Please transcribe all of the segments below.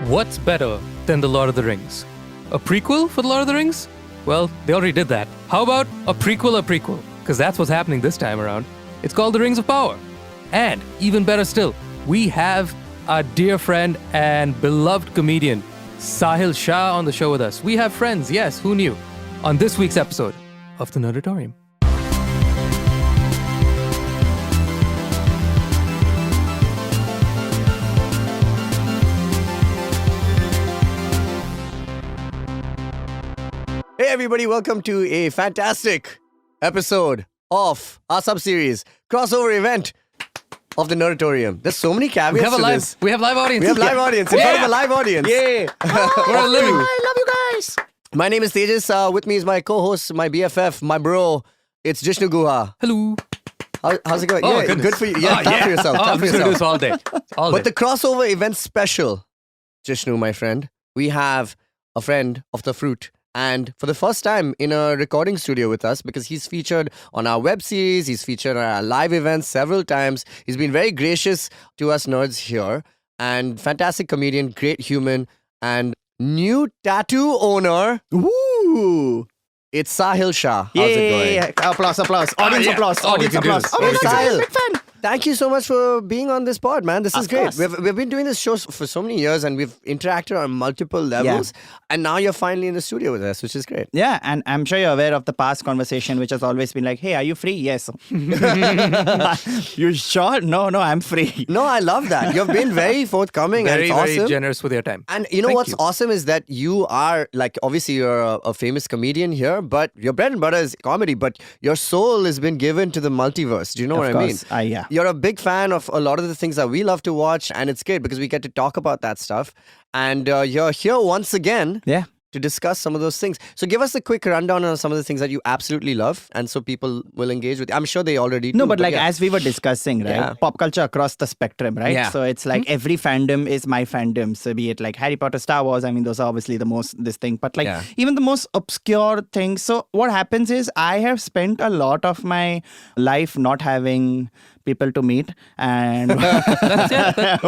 What's better than The Lord of the Rings? A prequel for The Lord of the Rings? Well, they already did that. How about a prequel? Because that's what's happening this time around. It's called The Rings of Power. And even better still, we have our dear friend and beloved comedian, Sahil Shah, on the show with us. We have friends, yes, who knew? On this week's episode of The Nerdatorium. Hey everybody, welcome to a fantastic episode of our sub-series, CrossoverEvent of the Nerdatorium. There's so many caveats to this. We have live audience. We have live audience, in front of a live audience. Yay! We're living. I love you guys. My name is Tejas. With me is my co-host, my BFF, my bro. It's Jishnu Guha. Hello. How's it going? Oh, yeah, goodness. good for you. Yeah, clap for yourself. I'm Clap for just going to do yourself. this all day. But the crossover event special, Jishnu, my friend, we have a friend of the fruit. And for the first time in a recording studio with us, because he's featured on our web series, he's featured on our live events several times. He's been very gracious to us nerds here. And fantastic comedian, great human, and new tattoo owner. Woo! It's Sahil Shah. How's it going? Yeah. Applause. Audience applause. Audience we can do applause. this. Oh my Hey, God, I'm Sahil. a big fan. Thank you so much for being on this pod, man. This is Of great. course. We've been doing this show for so many years and we've interacted on multiple levels. And now you're finally in the studio with us, which is great. Yeah, and I'm sure you're aware of the past conversation, which has always been like, hey, are you free? Yes. You sure? No, I'm free. No, I love that. You've been very forthcoming very, and it's very awesome. generous with your time. And you know Thank what's you. awesome is that you are, like, obviously you're a famous comedian here, but your bread and butter is comedy, but your soul has been given to the multiverse. Do you know what Of I course. mean? Yeah. You're a big fan of a lot of the things that we love to watch, and it's great because we get to talk about that stuff. And you're here once again Yeah. to discuss some of those things. So give us a quick rundown on some of the things that you absolutely love, and so people will engage with you. I'm sure they already do. No, but like yeah. as we were discussing, right? Yeah. Pop culture across the spectrum, right? Yeah. So it's like every fandom is my fandom. So be it like Harry Potter, Star Wars, I mean, those are obviously the most this thing. But like Yeah. even the most obscure things. So what happens is I have spent a lot of my life not having people to meet and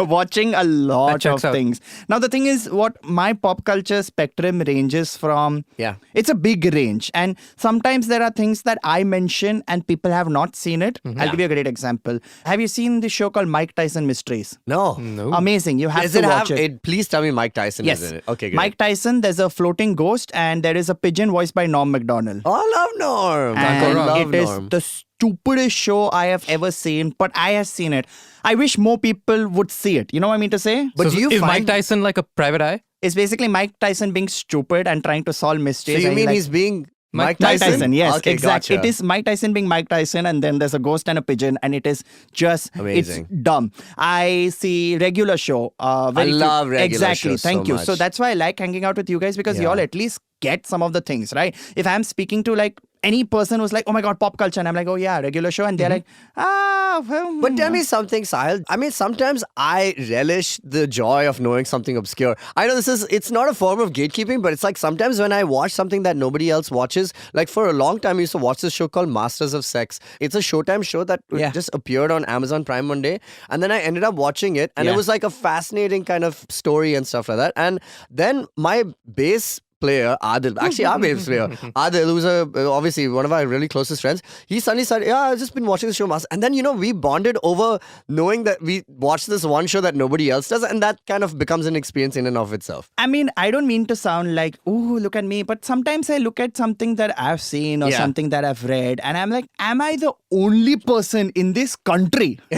watching a lot checks of out. things. Now the thing is, what my pop culture spectrum ranges from, Yeah. it's a big range, and sometimes there are things that I mention and people have not seen it. I'll give you a great example. Have you seen the show called Mike Tyson Mysteries? No. No. Amazing. You have Does to it watch have it. Please tell me Mike Tyson Yes. is in it. Okay, great. Mike Tyson, there's a floating ghost and there is a pigeon voiced by Norm Macdonald. Oh, I love Norm. And I love it is Norm. the stupidest show I have ever seen, but I have seen it. I wish more people would see it. You know what I mean to say? But So do you is Mike find... Tyson like a private eye? It's basically Mike Tyson being stupid and trying to solve So mysteries. you and mean like, he's being Mike Mike Tyson? Tyson, yes, Okay, exactly. gotcha. It is Mike Tyson being Mike Tyson, and then there's a ghost and a pigeon, and it is just Amazing. It's dumb. I see regular show. Very few- love regular exactly. shows so Thank you. much. So that's why I like hanging out with you guys because Yeah. y'all at least get some of the things right. If I'm speaking to like any person who's like, oh my god, pop culture, and I'm like, oh yeah, regular show, and they're like, well, But tell me something, Sahil. I mean, sometimes I relish the joy of knowing something obscure. I know it's not a form of gatekeeping, but it's like sometimes when I watch something that nobody else watches, like for a long time, I used to watch this show called Masters of Sex. It's a Showtime show that Yeah. just appeared on Amazon Prime one day. And then I ended up watching it, and it Yeah. was like a fascinating kind of story and stuff like that. And then my bass player, Adil, actually our bass player, Adil, who's obviously one of our really closest friends, he suddenly said, yeah, I've just been watching the show Master. And then, we bonded over knowing that we watched this one show that nobody else does, and that kind of becomes an experience in and of itself. I mean, I don't mean to sound like, oh, look at me, but sometimes I look at something that I've seen or Yeah. something that I've read, and I'm like, am I the only person in this country, who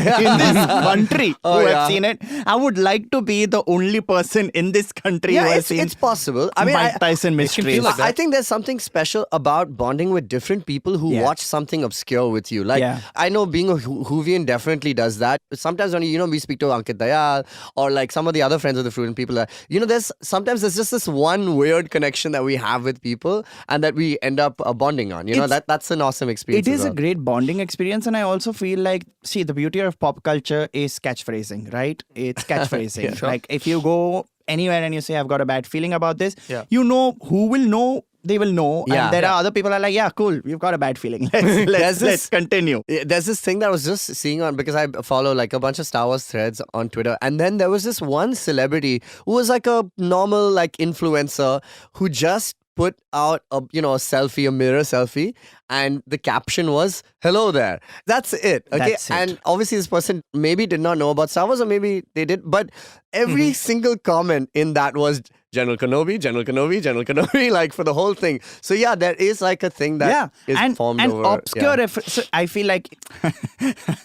Oh, yeah. have seen it? I would like to be the only person in this country who Yeah, has seen it's possible. I mean, Mike Tyson feel Mysteries. like that. I think there's something special about bonding with different people who Yeah. watch something obscure with you. Like, Yeah. I know being a Whovian definitely does that. Sometimes when, we speak to Ankit Dayal or like some of the other friends of the fruit and people that, there's just this one weird connection that we have with people and that we end up bonding on. That's an awesome experience. It as is a well. great bonding experience, and I also feel like, see, the beauty of pop culture is catchphrasing, right? It's catchphrasing. Yeah. Like, if you go anywhere and you say, I've got a bad feeling about this, Yeah. you know who will know they will know. Yeah. And there are other people who are like, yeah, cool, we've got a bad feeling. Let's continue. There's this thing that I was just seeing on, because I follow like a bunch of Star Wars threads on Twitter, and then there was this one celebrity who was like a normal like influencer who just put out a selfie, a mirror selfie, and the caption was "Hello there." That's it. Okay, That's it. And obviously this person maybe did not know about Star Wars, or maybe they did, but every single comment in that was General Kenobi, General Kenobi, General Kenobi, like for the whole thing. So yeah, there is like a thing that is formed and over. obscure so I feel like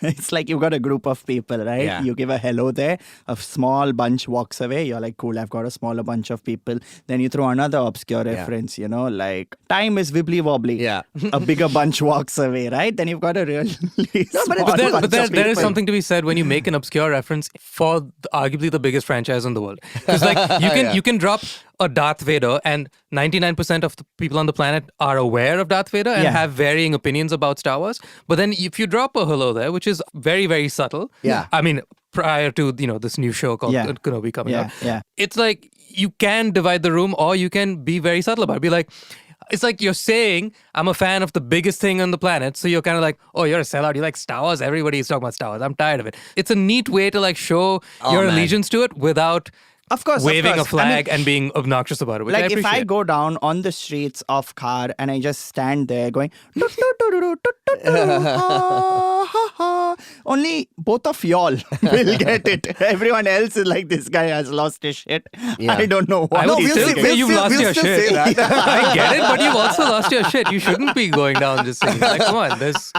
it's like you've got a group of people, right? Yeah. You give a hello there, a small bunch walks away. You're like, cool, I've got a smaller bunch of people. Then you throw another obscure reference, like time is wibbly wobbly. Yeah. A bigger bunch walks away, right? Then you've got a really small bunch of there is people. something to be said when you make an obscure reference for arguably the biggest franchise in the world. Because like you can drop a Darth Vader and 99% of the people on the planet are aware of Darth Vader and have varying opinions about Star Wars. But then if you drop a hello there, which is very, very subtle. Yeah. I mean, prior to, this new show called Kenobi coming out. Yeah. It's like you can divide the room or you can be very subtle about it. Be like, it's like you're saying, I'm a fan of the biggest thing on the planet. So you're kind of like, oh, you're a sellout. You like Star Wars. Everybody's talking about Star Wars. I'm tired of it. It's a neat way to like show your allegiance to it without Of course, waving of course. a flag and being obnoxious about it, which I like appreciate. if I go down on the streets of Khar and I just stand there going only both of y'all will get it. Everyone else is like, this guy has lost his shit. Yeah. I don't know why. I would still say you've lost your shit. Say that. I get it, but you've also lost your shit. You shouldn't be going down just saying, like, come on, there's...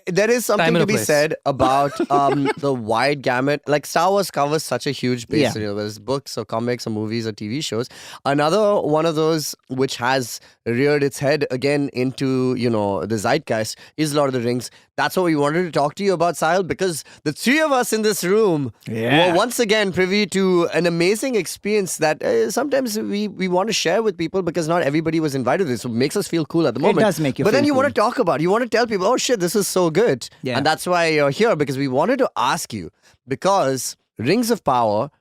There is something Time and to a be place. said about the wide gamut. Like Star Wars covers such a huge base. Whether it's books or comics or movies or TV shows. Another one of those which has reared its head again into, the zeitgeist is Lord of the Rings. That's what we wanted to talk to you about, Sahil, because the three of us in this room were once again privy to an amazing experience that sometimes we want to share with people because not everybody was invited to this. So it makes us feel cool at the moment. It does make you But feel then you cool. want to talk about it. You want to tell people, oh shit, this is so good. Yeah. And that's why you're here, because we wanted to ask you, because Rings of Power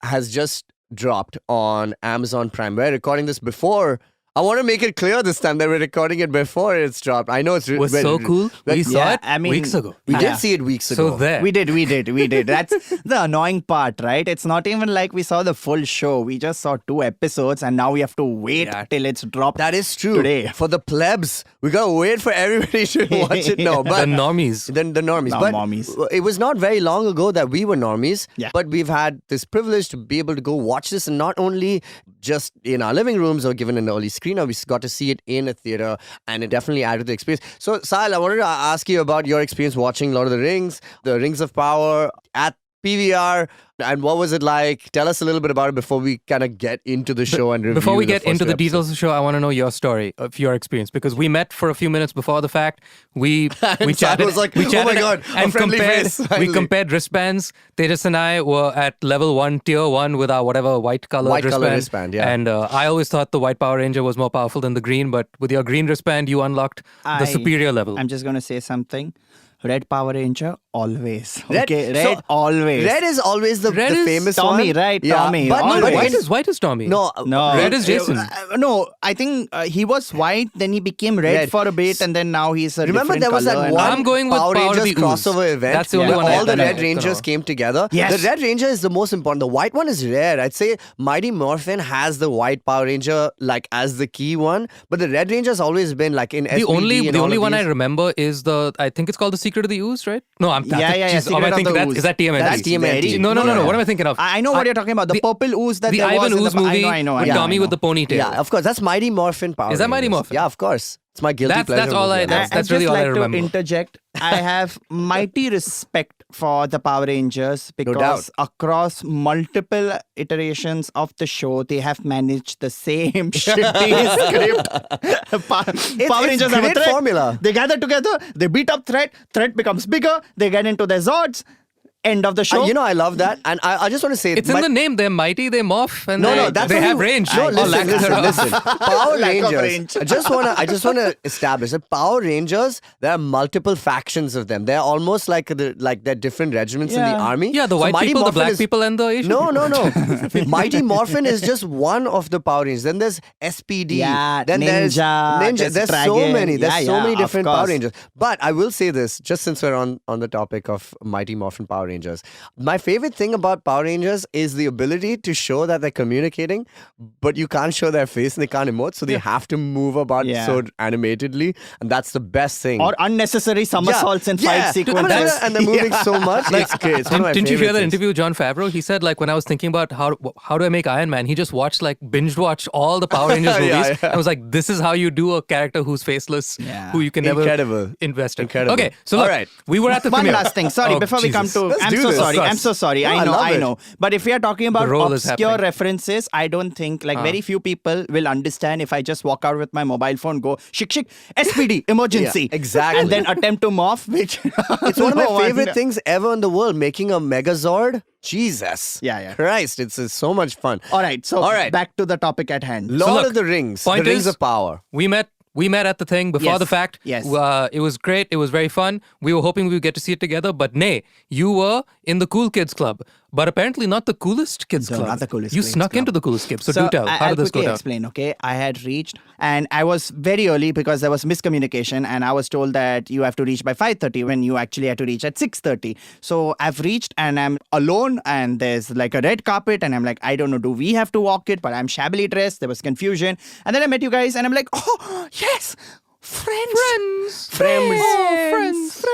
has just dropped on Amazon Prime. We're recording this before. I want to make it clear this time that we're recording it before it's dropped. I know it's was so cool. We saw it weeks ago. We did see it weeks ago. So there. We did. That's the annoying part, right? It's not even like we saw the full show. We just saw 2 episodes and now we have to wait till it's dropped. That is true. Today. For the plebs, we gotta wait for everybody to watch it now. But The normies. The normies. No, But mommies. it was not very long ago that we were normies. Yeah. But we've had this privilege to be able to go watch this, and not only just in our living rooms or given an early screener, we got to see it in a theater, and it definitely added to the experience. So, Sahil, I wanted to ask you about your experience watching Lord of the Rings, the Rings of Power at PVR, and what was it like? Tell us a little bit about it before we kind of get into the show and review. Before we get first into the two details of the show, I want to know your story of your experience, because we met for a few minutes before the fact. We Sahil chatted. was like, we "Oh chatted my God, a and friendly compared. face, We finally." compared wristbands. Tejas and I were at level 1, tier 1 with our whatever white color wristband, yeah. And I always thought the white Power Ranger was more powerful than the green, but with your green wristband, you unlocked the superior level. I'm just going to say something. Red Power Ranger, always. Red- Okay, Red, so, always. Red is always the Red is famous Tommy, one. right? Tommy, But, always. but white is Tommy. No, No. Red is Jason. No, I think he was white, then he became red for a bit, and then now he's a Remember different there was color that and one I'm going with Power Power to Rangers the Ooze. crossover event That's the only where one I all the don't know. Red Rangers came together. Yes. The Red Ranger is the most important. The white one is rare. I'd say Mighty Morphin has the white Power Ranger like as the key one, but the Red Ranger's always been like in The SPD and all only of one I these. remember is I think it's called The Secret of the Ooze, right? No, I'm Yeah, geez, am I Secret of thinking the that Ooze. is that TMNT? That's TMNT. No. Yeah. What am I thinking of? I know what you're talking about. The purple ooze that the there Ivan was Ooze in the... movie I know. with yeah, Tommy I with know. the ponytail. Yeah, of course. That's Mighty Morphin Power Is that Mighty Rangers. Morphin? Yeah, of course. It's my guilty That's pleasure. all movie. I- That's really I'd all I just like remember. to interject. I have mighty respect for the Power Rangers because doubt. across multiple iterations of the show, they have managed the same shitty script. Power Rangers have a great threat. formula. They gather together, they beat up threat becomes bigger, they get into their Zords. End of the show. I love that. And I just want to say... It's in the name. They're mighty, they morph, and that's they only- have range. No, Or lack listen. thereof. Power Lack of Rangers. range. I just want to establish that Power Rangers, there are multiple factions of them. They're almost like they're different regiments in the Yeah. army. Yeah, the So white Mighty people, the Morphin black is- people, and the Asian No. people. Mighty Morphin is just one of the Power Rangers. Then there's SPD. Yeah, then there's Ninja, There's so Dragon. many. There's so many of different Power course. Rangers. But I will say this, just since we're on the topic of Mighty Morphin Power Rangers. My favorite thing about Power Rangers is the ability to show that they're communicating, but you can't show their face and they can't emote, so they have to move about Yeah. so animatedly, and that's the best thing. Or unnecessary somersaults and fight sequences. And they're moving so much. It's great. It's one of my Didn't you hear favorite that things. interview with John Favreau? He said, like, when I was thinking about how do I make Iron Man, he just watched, like, binge watch all the Power Rangers movies. Yeah. And was like, this is how you do a character who's faceless, who you can never Incredible. invest in. Incredible. Okay, so look, All right. we were at the One premiere. last thing. Sorry, Oh, before we come Jesus. to... Let's I'm do so this. sorry. Sucks. I'm so sorry. No, I I love it. know. But if we are talking about role is obscure happening. references, I don't think, like, very few people will understand if I just walk out with my mobile phone, go, shik, SPD, emergency. Yeah, exactly. And then attempt to morph, which... It's one of my no favorite one- things ever in the world, making a Megazord. Jesus. Yeah. Christ, it's so much fun. All right, so All right. back to the topic at hand. Lord look, of the Rings, the point Rings is- of Power. We met at the thing before Yes. the fact. Yes. It was great. It was very fun. We were hoping we would get to see it together, but nay, you were in the cool kids club, but apparently not the coolest kids No, club. not the coolest You kids snuck club. into the coolest kids. So do tell. How I'll did this go quickly down? explain, okay? I had reached and I was very early because there was miscommunication and I was told that you have to reach by 5:30 when you actually had to reach at 6:30. So I've reached and I'm alone and there's like a red carpet and I'm like, I don't know, do we have to walk it? But I'm shabbily dressed. There was confusion. And then I met you guys and I'm like, oh, yes. Friends. Oh, friends.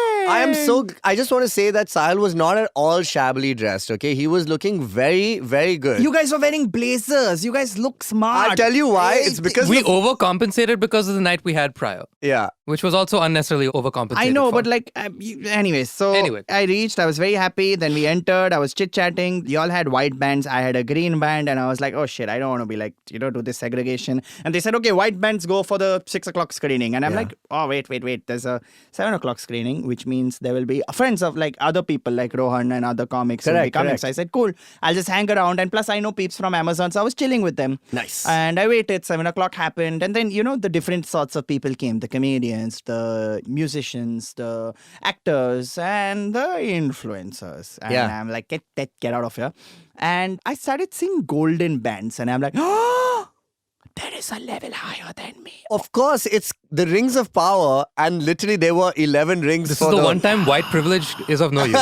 I just want to say that Sahil was not at all shabbily dressed, okay? He was looking very, very good. You guys were wearing blazers. You guys look smart. I'll tell you why. It's because We overcompensated because of the night we had prior, yeah. which was also unnecessarily overcompensated. I know, for. but like, anyways, so Anyway. I reached, I was very happy. Then we entered, I was chit chatting. You all had white bands, I had a green band, and I was like, oh shit, I don't want to be like, do this segregation. And they said, okay, white bands go for the 6 o'clock screening. And I'm like, oh, wait, there's a 7 o'clock screening, which means there will be friends of like other people like Rohan and other comics who will be coming. Correct. So I said, cool, I'll just hang around. And plus, I know peeps from Amazon, so I was chilling with them. Nice. And I waited, 7 o'clock happened. And then, the different sorts of people came, the comedians, the musicians, the actors, and the influencers. And I'm like, get out of here. And I started seeing golden bands. And I'm like, oh, there is a level higher than me. Of course, it's the Rings of Power, and literally there were 11 rings. This for is the one time white privilege is of no use.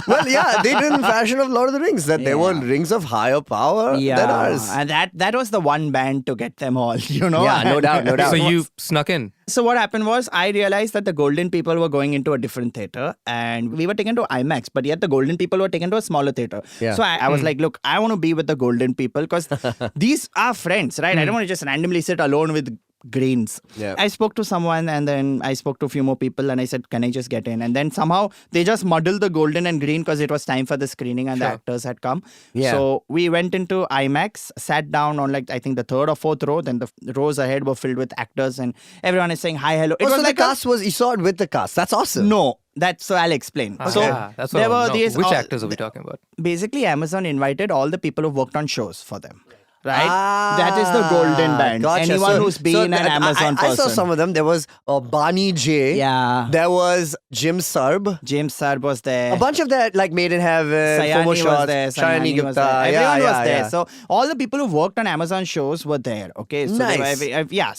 Well, yeah, they did in fashion of Lord of the Rings, that there were rings of higher power than ours. And that was the one band to get them all, Yeah, no doubt, no doubt. So you snuck in. So what happened was I realized that the golden people were going into a different theater and we were taken to IMAX, but yet the golden people were taken to a smaller theater. Yeah. So I was like, look, I want to be with the golden people because these are friends, right? I don't want to just randomly sit alone with greens. Yeah. I spoke to someone and then I spoke to a few more people and I said, can I just get in? And then somehow they just muddled the golden and green because it was time for the screening and the actors had come. Yeah. So we went into IMAX, sat down on like I think the third or fourth row. Then the rows ahead were filled with actors and everyone is saying hi, hello. It Oh, was so like the cast was, you saw it with the cast. That's awesome. no. That's so I'll explain. So that's what there I wanna were know. these Which actors are we talking about? basically Amazon invited all the people who worked on shows for them. Right? That is the golden band. Gotcha. Anyone who's been an Amazon I person. saw some of them. There was Barney J. Yeah. There was Jim Sarb. James Sarb was there. A bunch of that, like Made in Heaven, Sayani Fomo was Shots, there. Shayani Sayani Gupta. was there. Everyone was there. Yeah. So all the people who worked on Amazon shows were there. Okay, so Nice.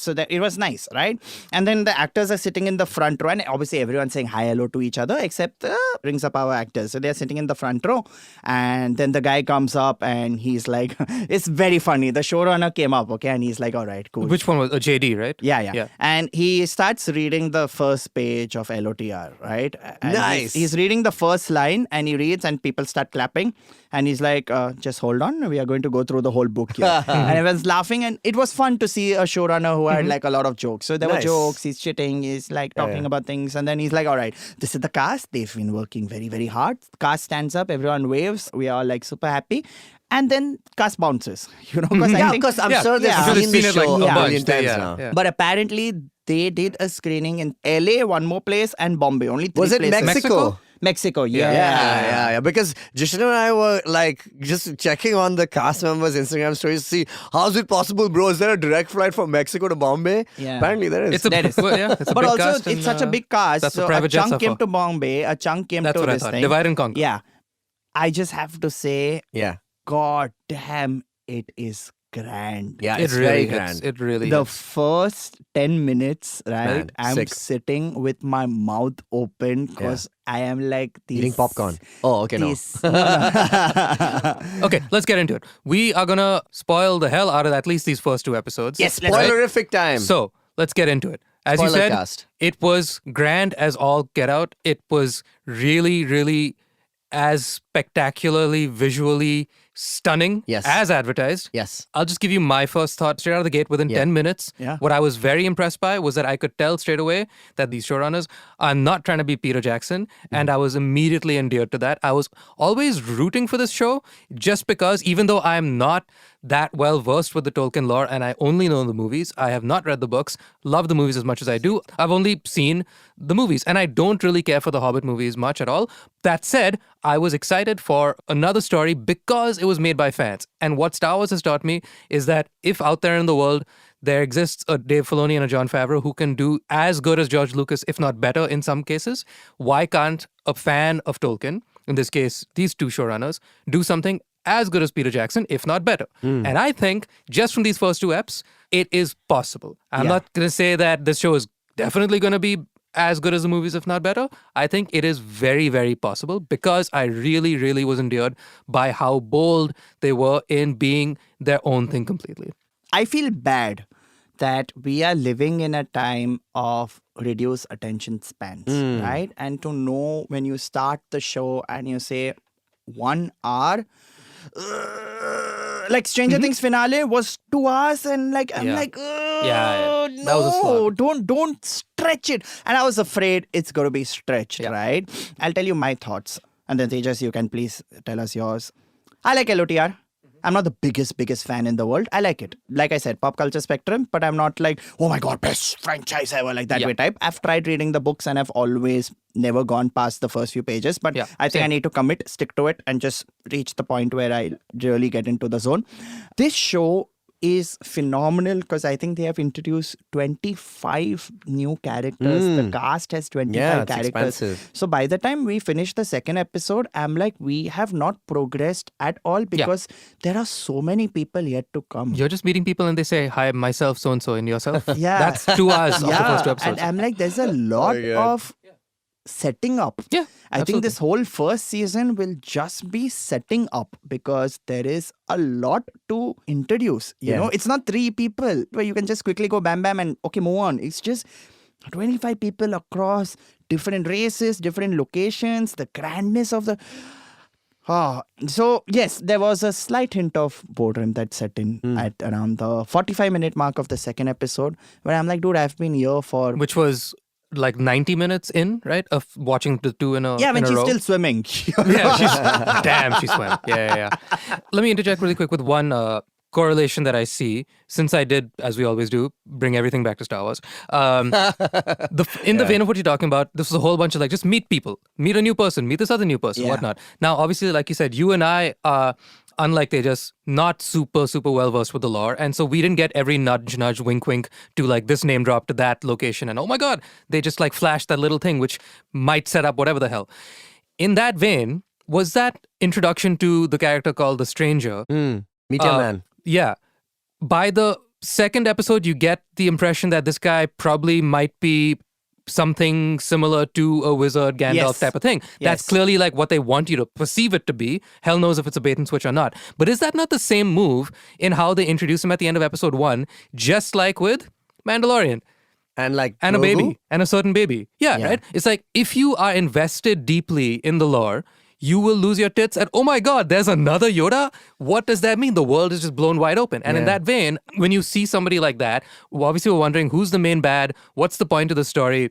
So that it was nice, right? And then the actors are sitting in the front row, and obviously everyone's saying hi, hello to each other, except the Rings of Power actors. So they're sitting in the front row, and then the guy comes up and he's like, it's very funny. The showrunner came up, okay, and he's like, all right, cool. Which one was JD, right? Yeah. And he starts reading the first page of LOTR, right? And Nice. He's reading the first line and he reads and people start clapping. And he's like, just hold on. We are going to go through the whole book here. And everyone's laughing. And it was fun to see a showrunner who had like a lot of jokes. So there were Nice. jokes. He's chitting. He's like talking about things. And then he's like, all right, this is the cast. They've been working very, very hard. Cast stands up. Everyone waves. We are like super happy. And then cast bounces, because I think... because I'm Yeah. sure they've Yeah. seen the Seen it like show a a bunch. million times Yeah, now. yeah. But apparently they did a screening in LA, one more place, and Bombay. Only three Was it places. Mexico? Mexico, Yeah. Because Jishnu and I were like just checking on the cast members' Instagram stories to see how's it possible, bro? Is there a direct flight from Mexico to Bombay? Yeah. Apparently there is. It's a, That is. well, yeah, it's a But big also, cast it's and, such a big cast. that's So what private a jets chunk are came for. to Bombay, a chunk came That's to what I this thought. thing. Divide and conquer. Yeah. I just have to say, Yeah. God damn, it is grand. Yeah, It it's really very hits. grand. It really The hits. first 10 minutes, right? Man, I'm sick. sitting with my mouth open because I am like Eating popcorn. Oh, okay, no. no. Okay, let's get into it. We are gonna spoil the hell out of at least these first 2 episodes. Yes, let's do it. Spoilerific time. So let's get into it. As you said, Spoilercast. it was grand as all get out. It was really, really as spectacularly, visually stunning Yes. as advertised. Yes. I'll just give you my first thought straight out of the gate within 10 minutes. Yeah. What I was very impressed by was that I could tell straight away that these showrunners are not trying to be Peter Jackson. And I was immediately endeared to that. I was always rooting for this show just because even though I'm not that well versed with the Tolkien lore and I only know the movies, I have not read the books, love the movies as much as I do. I've only seen the movies and I don't really care for the Hobbit movies much at all. That said, I was excited for another story because it was made by fans. And what Star Wars has taught me is that if out there in the world there exists a Dave Filoni and a Jon Favreau who can do as good as George Lucas, if not better in some cases, why can't a fan of Tolkien, in this case, these 2 showrunners, do something as good as Peter Jackson, if not better? And I think just from these first 2 eps, it is possible. I'm not going to say that this show is definitely going to be as good as the movies, if not better. I think it is very, very possible because I really, really was endeared by how bold they were in being their own thing completely. I feel bad that we are living in a time of reduced attention spans, right? And to know when you start the show and you say 1 hour, like Stranger Things finale was 2 hours, and like I'm Yeah. like, Yeah. no, That was a slog. don't stretch it. And I was afraid it's going to be stretched, right? I'll tell you my thoughts, and then Tejas, you can please tell us yours. I like LOTR. I'm not the biggest fan in the world. I like it. Like I said, pop culture spectrum, but I'm not like, oh my God, best franchise ever, like that way type. I've tried reading the books and I've always never gone past the first few pages, but I think I need to commit, stick to it, and just reach the point where I really get into the zone. This show is phenomenal because I think they have introduced 25 new characters. The cast has 25 Yeah, it's characters. expansive. So by the time we finish the second episode, I'm like, we have not progressed at all because there are so many people yet to come. You're just meeting people and they say, hi, myself, so-and-so, and yourself. Yeah. That's 2 hours of the first 2 episodes. And I'm like, there's a lot of setting up. Yeah, I think this whole first season will just be setting up because there is a lot to introduce. You know, it's not 3 people where you can just quickly go bam, bam, and okay, move on. It's just 25 people across different races, different locations, the grandness of the... So yes, there was a slight hint of boredom that set in at around the 45-minute mark of the second episode where I'm like, dude, I've been here for... Which was like 90 minutes in, right? Of watching the 2 in a Yeah, when in a she's row. still swimming. Yeah, damn, she swam. Yeah. Let me interject really quick with one correlation that I see, since I did, as we always do, bring everything back to Star Wars. In the vein of what you're talking about, this was a whole bunch of like, just meet people, meet a new person, meet this other new person, whatnot. Now, obviously, like you said, you and I are, unlike Tejas, not super well versed with the lore. And so we didn't get every nudge, wink, wink to like this name drop to that location. And oh my God, they just like flashed that little thing, which might set up whatever the hell. In that vein, was that introduction to the character called the Stranger? Meteor Man. Yeah. By the second episode, you get the impression that this guy probably might be something similar to a wizard Gandalf type of thing. That's clearly like what they want you to perceive it to be. Hell knows if it's a bait and switch or not. But is that not the same move in how they introduce him at the end of episode 1, just like with Mandalorian? And like And a Grogu? baby. And a certain baby. Yeah, right? It's like, if you are invested deeply in the lore, you will lose your tits at, oh my God, there's another Yoda? What does that mean? The world is just blown wide open. And in that vein, when you see somebody like that, obviously we're wondering who's the main bad, what's the point of the story?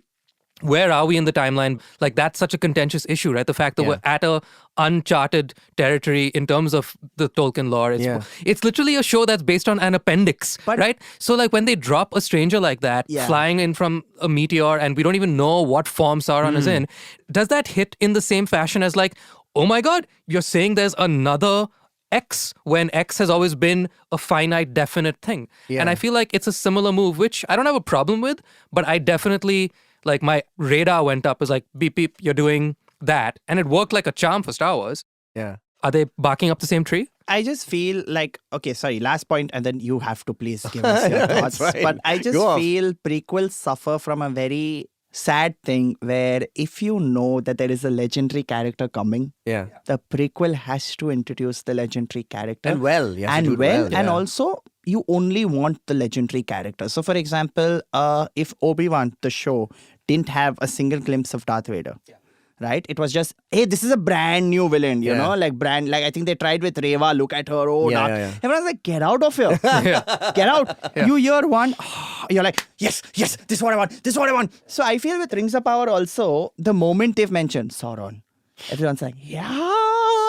where are we in the timeline? Like, that's such a contentious issue, right? The fact that Yeah. we're at a uncharted territory in terms of the Tolkien lore. It's literally a show that's based on an appendix, right? So like when they drop a stranger like that flying in from a meteor and we don't even know what form Sauron is in, does that hit in the same fashion as like, oh my God, you're saying there's another X when X has always been a finite, definite thing? And I feel like it's a similar move, which I don't have a problem with, but I definitely, like, my radar went up as like, beep, beep, you're doing that. And it worked like a charm for Star Wars. Yeah. Are they barking up the same tree? I just feel like, okay, sorry, last point, and then you have to please give us your thoughts. fine. But I just Go off. feel prequels suffer from a very sad thing where if you know that there is a legendary character coming, Yeah. the prequel has to introduce the legendary character. And well, you have to do and it well, well, and yeah. also you only want the legendary character. So for example, if Obi-Wan, the show, didn't have a single glimpse of Darth Vader. Right? It was just, hey, this is a brand new villain, you know, like I think they tried with Reva, look at her, everyone's like, get out of here. Get out. You hear one, you're like, yes, this is what I want. So I feel with Rings of Power also, the moment they've mentioned Sauron, everyone's like, yeah,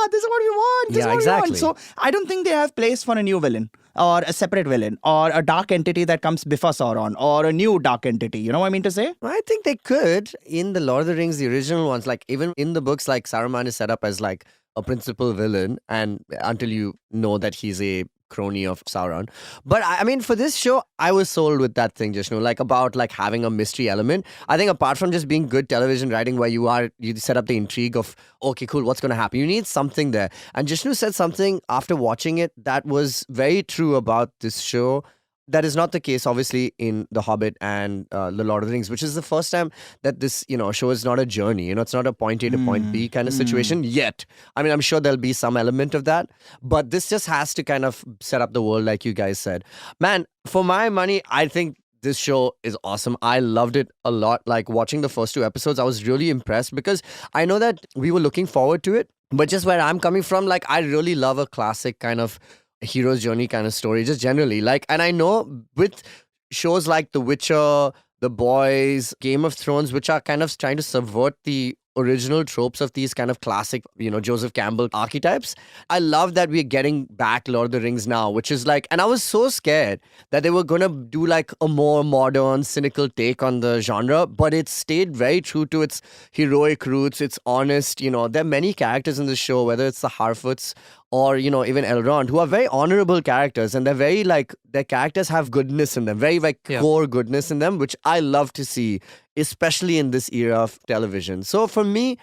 this is what we want. This is what we want. So I don't think they have place for a new villain or a separate villain or a dark entity that comes before Sauron or a new dark entity. You know what I mean to say? I think they could. In the Lord of the Rings, the original ones, like even in the books, like Saruman is set up as like a principal villain, and until you know that he's a crony of Sauron. But I mean, for this show, I was sold with that thing, Jishnu, like about like having a mystery element. I think apart from just being good television writing where you set up the intrigue of, okay, cool, what's going to happen? You need something there. And Jishnu said something after watching it that was very true about this show. That is not the case, obviously, in The Hobbit and The Lord of the Rings, which is the first time that this, show is not a journey. It's not a point A to point B kind of situation yet. I mean, I'm sure there'll be some element of that, but this just has to kind of set up the world, like you guys said. Man, for my money, I think this show is awesome. I loved it a lot. Like watching the first 2 episodes, I was really impressed because I know that we were looking forward to it, but just where I'm coming from, like I really love a classic kind of hero's journey kind of story, just generally. Like, and I know with shows like The Witcher, The Boys, Game of Thrones, which are kind of trying to subvert the original tropes of these kind of classic, Joseph Campbell archetypes. I love that we're getting back Lord of the Rings now, which is like, and I was so scared that they were going to do like a more modern, cynical take on the genre, but it stayed very true to its heroic roots. It's honest, there are many characters in the show, whether it's the Harfoots or, even Elrond, who are very honorable characters, and they're very like, their characters have goodness in them, very core goodness in them, which I love to see, especially in this era of television. So for me,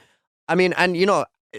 I mean, and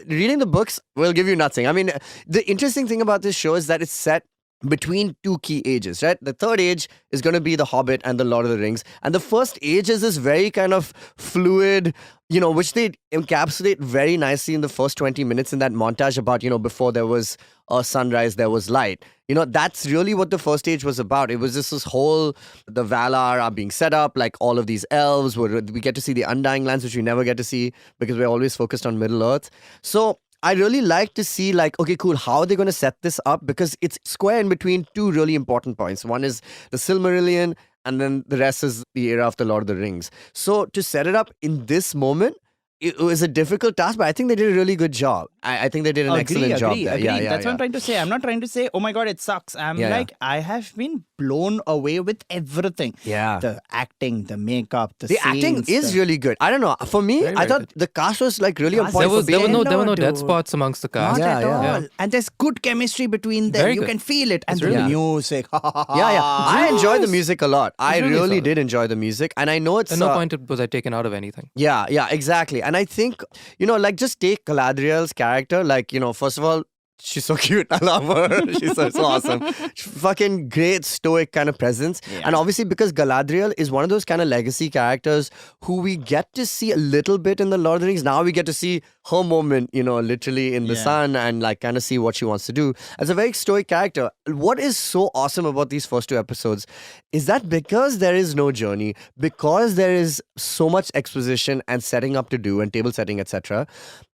reading the books will give you nothing. I mean, the interesting thing about this show is that it's set between 2 key ages, right? The third age is going to be The Hobbit and The Lord of the Rings. And the first age is this very kind of fluid, which they encapsulate very nicely in the first 20 minutes in that montage about, before there was a sunrise, there was light. That's really what the first age was about. It was just this whole, the Valar are being set up, like all of these elves, we get to see the Undying Lands, which we never get to see because we're always focused on Middle Earth. So I really like to see like, okay, cool, how are they going to set this up? Because it's square in between 2 really important points. One is the Silmarillion, and then the rest is the era of the Lord of the Rings. So to set it up in this moment, it was a difficult task, but I think they did a really good job. I think they did an excellent job there. Agree. That's what I'm trying to say. I'm not trying to say, oh my God, it sucks. I'm I have been blown away with everything. Yeah. The acting, the makeup, the scenes, acting is really good. I don't know. For me, I thought the cast was like really on point. There were no dead spots amongst the cast. Not at all. And there's good chemistry between them. You can feel it. And the music. I enjoyed the music a lot. I really did enjoy the music. And I know it's... At no point was I taken out of anything. Yeah, exactly. And I think, like just take Galadriel's character. Like, first of all, she's so cute. I love her. She's so awesome. Fucking great stoic kind of presence. Yeah. And obviously because Galadriel is one of those kind of legacy characters who we get to see a little bit in the Lord of the Rings. Now we get to see her moment, literally in the sun and like kind of see what she wants to do. As a very stoic character, what is so awesome about these first 2 episodes is that because there is no journey, because there is so much exposition and setting up to do and table setting, etc.,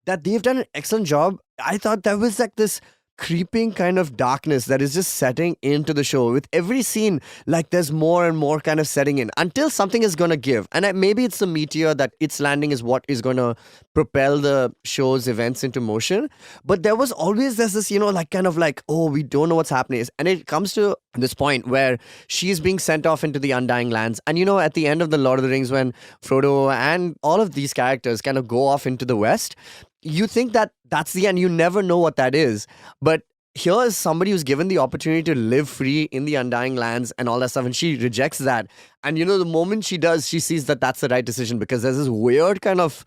that they've done an excellent job. I thought there was like this creeping kind of darkness that is just setting into the show. With every scene, like there's more and more kind of setting in until something is going to give. And maybe it's the meteor that its landing is what is going to propel the show's events into motion. But there's this, like kind of like, oh, we don't know what's happening. And it comes to this point where she's being sent off into the Undying Lands. And, at the end of The Lord of the Rings, when Frodo and all of these characters kind of go off into the West, you think that that's the end. You never know what that is. But here is somebody who's given the opportunity to live free in the Undying Lands and all that stuff, and she rejects that. And, the moment she does, she sees that that's the right decision, because there's this weird kind of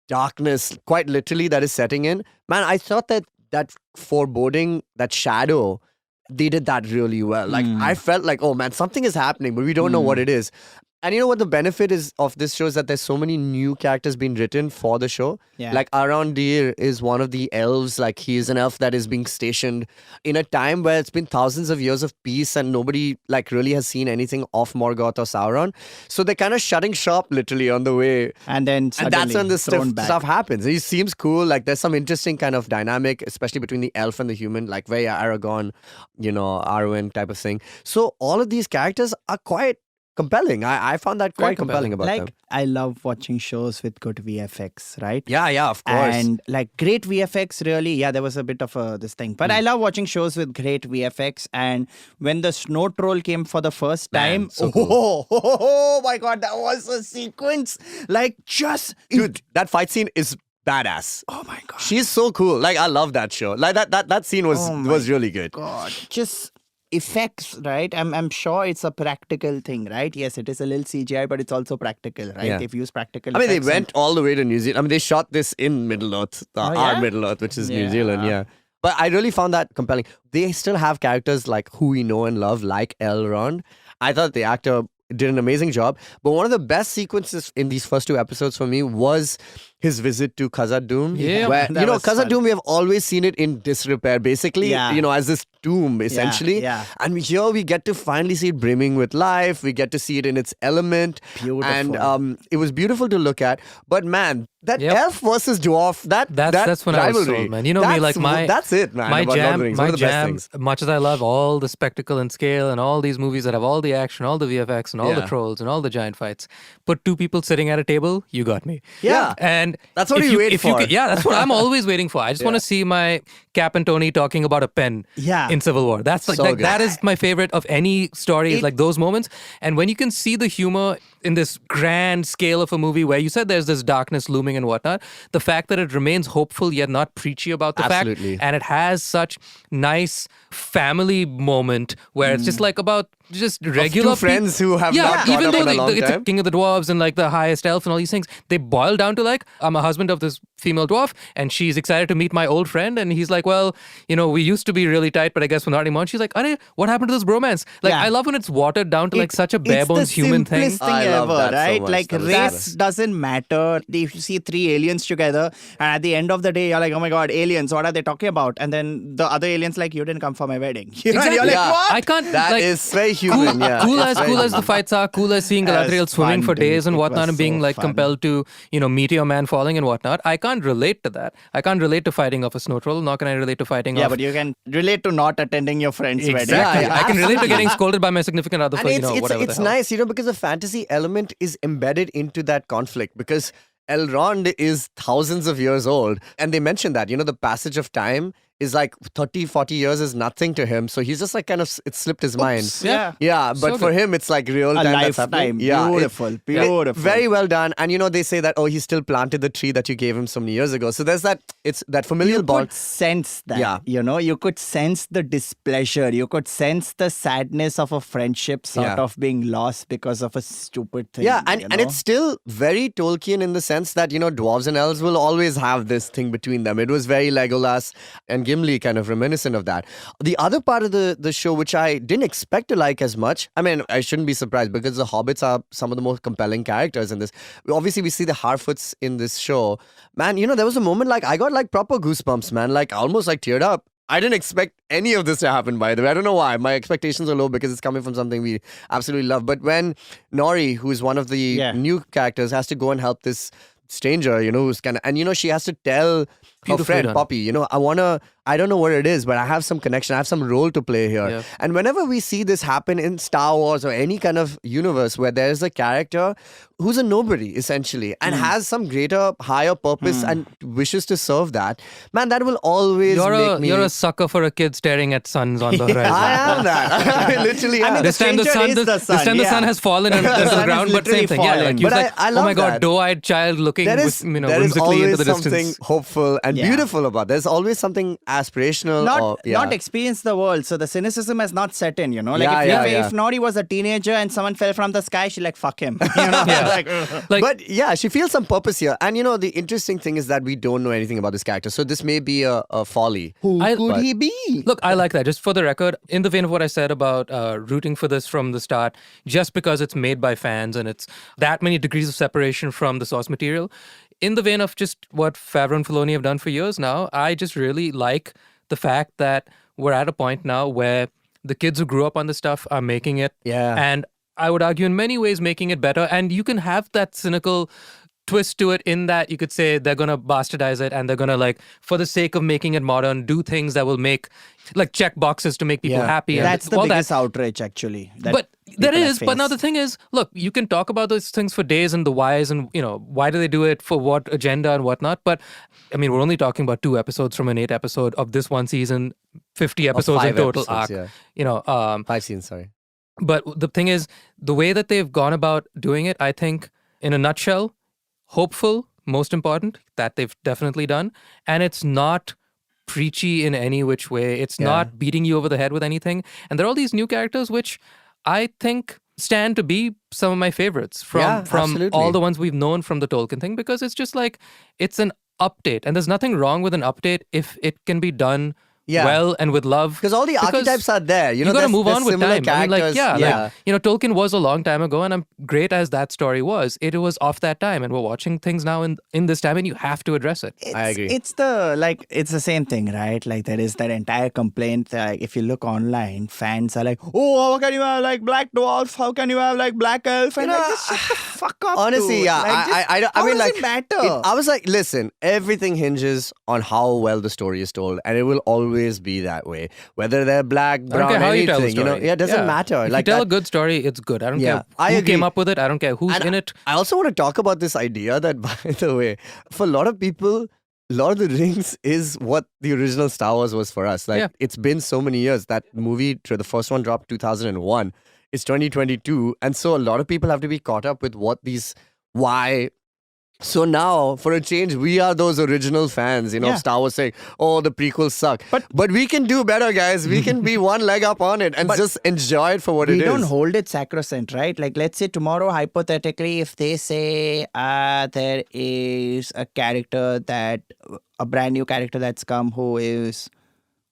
darkness, quite literally, that is setting in. Man, I thought that foreboding, that shadow, they did that really well. Like, I felt like, oh man, something is happening, but we don't know what it is. And you know what the benefit is of this show is that there's so many new characters being written for the show. Yeah. Like Arondir is one of the elves. Like he is an elf that is being stationed in a time where it's been thousands of years of peace and nobody like really has seen anything of Morgoth or Sauron. So they're kind of shutting shop literally on the way. And then And that's when this thrown back. stuff happens. He seems cool. Like there's some interesting kind of dynamic, especially between the elf and the human, like very Aragorn, Arwen type of thing. So all of these characters are quite compelling. I found that Very quite compelling about them. I love watching shows with good VFX, right? Yeah, of course. And like great VFX, really. Yeah, there was a bit of this thing. But I love watching shows with great VFX. And when the snow troll came for the first Man, time, so cool. oh my God, that was a sequence. Like just... Dude, that fight scene is badass. Oh my God. She's so cool. Like I love that show. Like that scene was Oh my was really good. God. Just effects, right? I'm sure it's a practical thing, right? Yes, it is a little CGI, but it's also practical, right? Yeah. They've used practical I mean, they effects went all the way to New Zealand. I mean, they shot this in Middle Earth, our yeah? Middle Earth, which is New Yeah. Zealand, yeah. But I really found that compelling. They still have characters like who we know and love, like Elrond. I thought the actor did an amazing job. But one of the best sequences in these first two episodes for me was his visit to Khazad-dûm. Yeah, where, that was fun. Khazad-dûm, we have always seen it in disrepair, basically, Yeah. as this tomb, essentially. yeah. And here we get to finally see it brimming with life. We get to see it in its element. Beautiful. And it was beautiful to look at. But man, that Yep. elf versus dwarf, That's when I was rivalry, sold, man. You know me, like that's it, man. my about Lord of jam, the Rings. my One of the best jam. things. Much as I love all the spectacle and scale and all these movies that have all the action, all the VFX, and all the Yeah. trolls and all the giant fights, put two people sitting at a table, you got me. Yeah. And That's what if you wait for. Yeah, that's what I'm always waiting for. I just want Yeah. to see my Cap and Tony talking about a pen Yeah. in Civil War. That's like So good. that is my favorite of any story. Is like those moments, and when you can see the humor in this grand scale of a movie where you said there's this darkness looming and whatnot, the fact that it remains hopeful yet not preachy about the Absolutely. fact, and it has such nice family moment where it's just like about just regular two friends who have yeah, not caught even up though in a long it's the time. king of the dwarves and like the highest elf and all these things, they boil down to like, I'm a husband of this female dwarf and she's excited to meet my old friend, and he's like, well, we used to be really tight, but I guess we're not anymore. And she's like, Arey, what happened to this bromance? Like, Yeah. I love when it's watered down to like such a bare It's bones the human thing. simplest thing I love ever, that so right? much. Like That was race clever. doesn't matter. If you see three aliens together, and at the end of the day, you're like, oh my God, aliens, what are they talking about? And then the other aliens like, you didn't come for my wedding. You know, and you're Exactly. like, Yeah. what? I can't. That like, is very human, yeah. Cool It's very as the human. fights are, cool as seeing That Galadriel was swimming fun, for days dude. and It whatnot, was and being so like fun. compelled to, Meteor Man falling and whatnot. I can't relate to that. I can't relate to fighting off a snow troll, nor can I relate to fighting Yeah, off. but you can relate to not attending your friend's wedding. Exactly. Yeah, I can relate to absolutely. getting scolded by my significant other for, And whatever it's the hell. nice, because the fantasy element is embedded into that conflict, because Elrond is thousands of years old. And they mentioned that, the passage of time is like 30, 40 years is nothing to him. So he's just like kind of, it slipped his mind. Yeah. Yeah, but So for good. him, it's like real A time that's happening. lifetime. Yeah, Beautiful, beautiful. very well done. And they say that, he still planted the tree that you gave him so many years ago. So there's that, it's that familial You bond. could sense that. Yeah. You could sense the displeasure. You could sense the sadness of a friendship sort Yeah. of being lost because of a stupid thing. Yeah, and it's still very Tolkien in the sense that, dwarves and elves will always have this thing between them. It was very Legolas and Gimli kind of reminiscent of that. The other part of the show, which I didn't expect to like as much, I mean, I shouldn't be surprised because the hobbits are some of the most compelling characters in this. Obviously, we see the Harfoots in this show. Man, there was a moment like I got like proper goosebumps, man. Like almost like teared up. I didn't expect any of this to happen, by the way. I don't know why. My expectations are low because it's coming from something we absolutely love. But when Nori, who's one of the Yeah. new characters, has to go and help this stranger, who's kind of, and she has to tell her Beautifully friend done. Poppy. I don't know what it is, but I have some connection. I have some role to play here. Yeah. And whenever we see this happen in Star Wars or any kind of universe where there's a character who's a nobody essentially and has some greater, higher purpose and wishes to serve that, man, that will always make me. You're a sucker for a kid staring at suns on the horizon. I am that. I literally am. This time the sun, stranger is the sun, this time the yeah. sun has fallen into the sun ground, is but same literally thing. Yeah, fallen. like, he But was like, I oh love my god, that. doe-eyed child looking There is whimsically always into the something distance. hopeful and Yeah. beautiful about. There's always something aspirational. Not experience the world, so the cynicism has not set in. Like if Nori was a teenager and someone fell from the sky, she's like, fuck him. Yeah. Like, But yeah, she feels some purpose here. And the interesting thing is that we don't know anything about this character. So this may be a folly. Who I- could but- he be? Look, I like that. Just for the record, in the vein of what I said about rooting for this from the start, just because it's made by fans and it's that many degrees of separation from the source material, in the vein of just what Favreau and Filoni have done for years now, I just really like the fact that we're at a point now where the kids who grew up on this stuff are making it. Yeah. And I would argue in many ways making it better. And you can have that cynical twist to it in that you could say they're going to bastardize it and they're going to, like, for the sake of making it modern, do things that will make, like, check boxes to make people Yeah. happy. And That's the all biggest that. outrage, actually. that But there people have is. But now faced. the thing is, look, you can talk about those things for days and the whys and, why do they do it, for what agenda and whatnot. But, I mean, we're only talking about 2 episodes from an 8 episode of this one season, 50 episodes in 5 total episodes, arc. 5 scenes, sorry. But the thing is, the way that they've gone about doing it, I think, in a nutshell, hopeful, most important, that they've definitely done. And it's not preachy in any which way. It's not beating you over the head with anything. And there are all these new characters which I think stand to be some of my favorites from absolutely. all the ones we've known from the Tolkien thing, because it's just like, it's an update. And there's nothing wrong with an update if it can be done well and with love. Because all the archetypes are there. You got to there's- move on there's with similar time. I mean, like, characters. Tolkien was a long time ago, and I'm great as that story was. It was off that time, and we're watching things now in this time, and you have to address it. I agree. It's the same thing, right? Like, there is that entire complaint. If you look online, fans are like, "Oh, how can you have like black dwarf? How can you have like black elf?" And just shut the fuck up. Honestly, dude. yeah. Like, just, I how mean, does like, it matter? I was like, listen, everything hinges on how well the story is told, and it will always be that way. Whether they're black, I don't brown, care how you tell the anything, story. it doesn't matter. If Like you tell that, a good story, it's good. I don't Yeah, care I who agree. came up with it. I don't care who's And in it. I also want to talk about this idea that, by the way, for a lot of people, Lord of the Rings is what the original Star Wars was for us. Like, it's been so many years. That movie, the first one dropped 2001. It's 2022. And so a lot of people have to be caught up with why. So now, for a change, we are those original fans, of Star Wars saying, oh, the prequels suck. But we can do better, guys. We can be one leg up on it and just enjoy it for what it is. We don't hold it sacrosanct, right? Like, let's say tomorrow, hypothetically, if they say there is a brand new character that's come who is